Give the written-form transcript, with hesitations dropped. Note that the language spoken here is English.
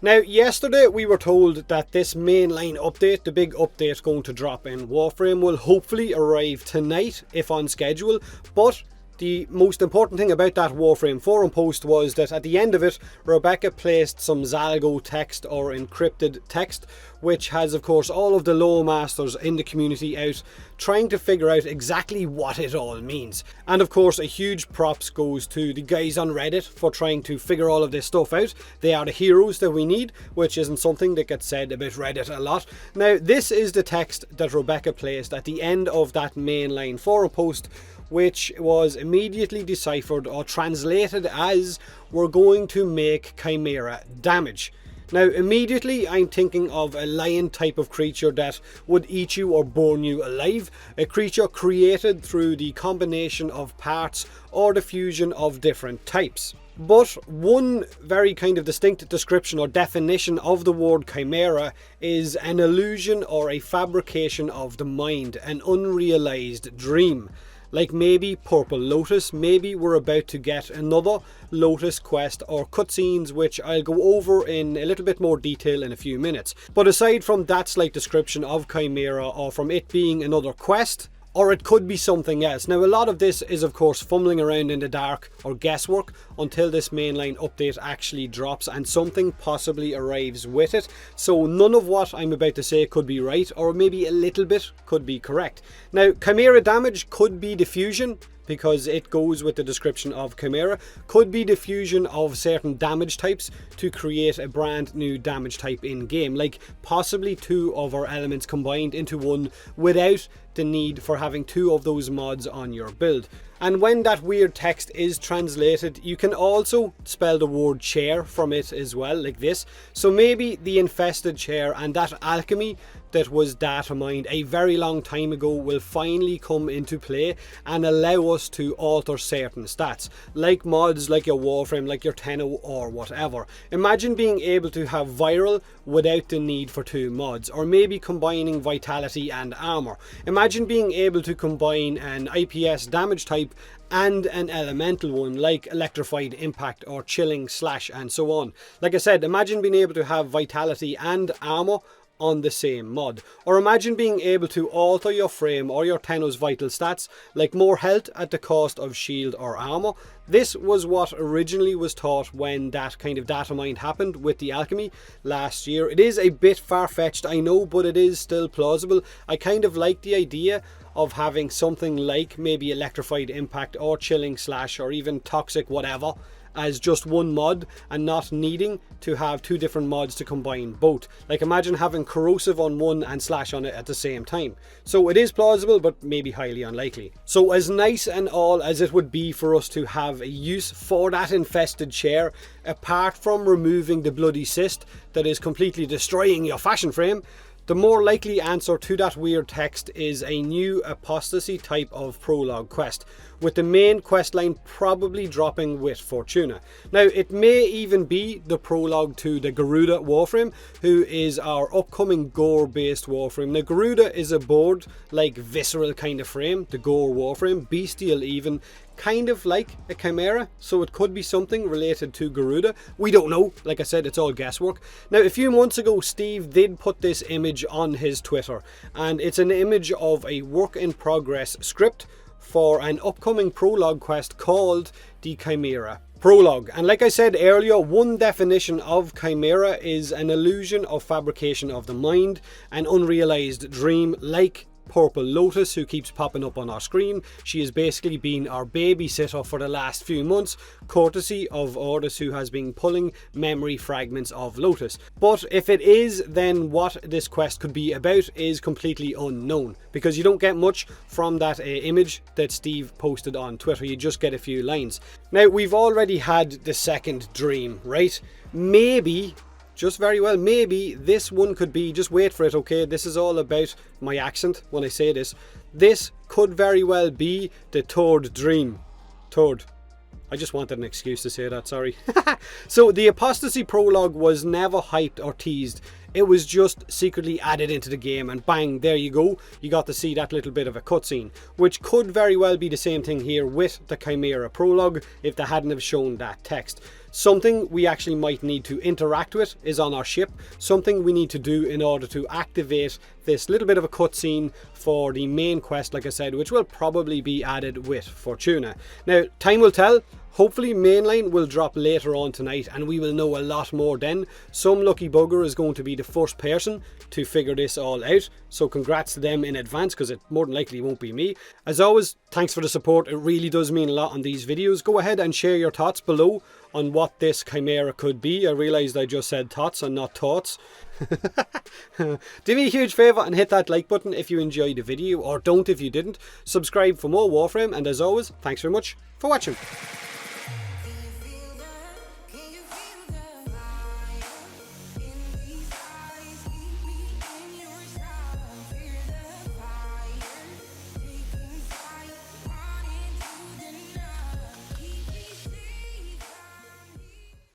Now, yesterday we were told that this mainline update, the big update going to drop in Warframe, will hopefully arrive tonight if on schedule, but the most important thing about that Warframe forum post was that at the end of it, Rebecca placed some Zalgo text or encrypted text, which has of course all of the lore masters in the community out trying to figure out exactly what it all means. And of course a huge props goes to the guys on Reddit for trying to figure all of this stuff out. They are the heroes that we need, which isn't something that gets said about Reddit a lot. Now this is the text that Rebecca placed at the end of that mainline forum post, which was immediately deciphered or translated as "we're going to make Chimera damage." Now immediately I'm thinking of a lion type of creature that would eat you or burn you alive, a creature created through the combination of parts or the fusion of different types. But one very kind of distinct description or definition of the word chimera is an illusion or a fabrication of the mind, an unrealized dream. Like maybe Purple Lotus, maybe we're about to get another Lotus quest or cutscenes, which I'll go over in a little bit more detail in a few minutes. But aside from that slight description of Chimera, or from it being another quest, or it could be something else. Now a lot of this is of course fumbling around in the dark or guesswork until this mainline update actually drops and something possibly arrives with it. So none of what I'm about to say could be right, or maybe a little bit could be correct. Now Chimera damage could be diffusion, because it goes with the description of Chimera, could be diffusion of certain damage types to create a brand new damage type in game, like possibly two of our elements combined into one without the need for having two of those mods on your build. And when that weird text is translated, you can also spell the word chair from it as well, like this. So maybe the infested chair and that alchemy that was data mined a very long time ago will finally come into play and allow us to alter certain stats, like mods like your Warframe, like your Tenno or whatever. Imagine being able to have viral without the need for two mods, or maybe combining vitality and armor. Imagine being able to combine an IPS damage type and an elemental one like electrified impact or chilling slash and so on. Like I said, imagine being able to have vitality and armor on the same mod. Or imagine being able to alter your frame or your Tenno's vital stats, like more health at the cost of shield or armor. This was what originally was taught when that kind of data mine happened with the alchemy last year. It is a bit far-fetched, I know, but it is still plausible. I kind of like the idea of having something like maybe electrified impact or chilling slash or even toxic whatever as just one mod, and not needing to have two different mods to combine both. Like imagine having corrosive on one and slash on it at the same time. So it is plausible, but maybe highly unlikely. So as nice and all as it would be for us to have a use for that infested chair, apart from removing the bloody cyst that is completely destroying your fashion frame, the more likely answer to that weird text is a new apostasy type of prologue quest, with the main quest line probably dropping with Fortuna. Now it may even be the prologue to the Garuda Warframe, who is our upcoming gore based Warframe. Now Garuda is a board like visceral kind of frame, the gore Warframe, bestial even, kind of like a chimera, so it could be something related to Garuda. We don't know, like I said, it's all guesswork. Now a few months ago Steve did put this image on his Twitter, and it's an image of a work in progress script for an upcoming prologue quest called the Chimera Prologue. And like I said earlier, one definition of chimera is an illusion of fabrication of the mind, an unrealized dream, like Purple Lotus, who keeps popping up on our screen. She has basically been our babysitter for the last few months, courtesy of Ordis, who has been pulling memory fragments of Lotus. But if it is, then what this quest could be about is completely unknown, because you don't get much from that image that Steve posted on Twitter. You just get a few lines. Now we've already had the second dream, right? Maybe, just very well, maybe this one could be, just wait for it, okay? This is all about my accent when I say this. This could very well be the third dream. Third. I just wanted an excuse to say that, sorry. So the Apostasy Prologue was never hyped or teased. It was just secretly added into the game, and bang, there you go. You got to see that little bit of a cutscene, which could very well be the same thing here with the Chimera Prologue if they hadn't have shown that text. Something we actually might need to interact with is on our ship, something we need to do in order to activate this little bit of a cutscene for the main quest, like I said, which will probably be added with Fortuna. Now, time will tell. Hopefully Mainline will drop later on tonight and we will know a lot more then. Some lucky bugger is going to be the first person to figure this all out. So congrats to them in advance, because it more than likely won't be me. As always, thanks for the support. It really does mean a lot on these videos. Go ahead and share your thoughts below on what this Chimera could be. I realised I just said thoughts and not thoughts. Do me a huge favour and hit that like button if you enjoyed the video, or don't if you didn't. Subscribe for more Warframe, and as always, thanks very much for watching.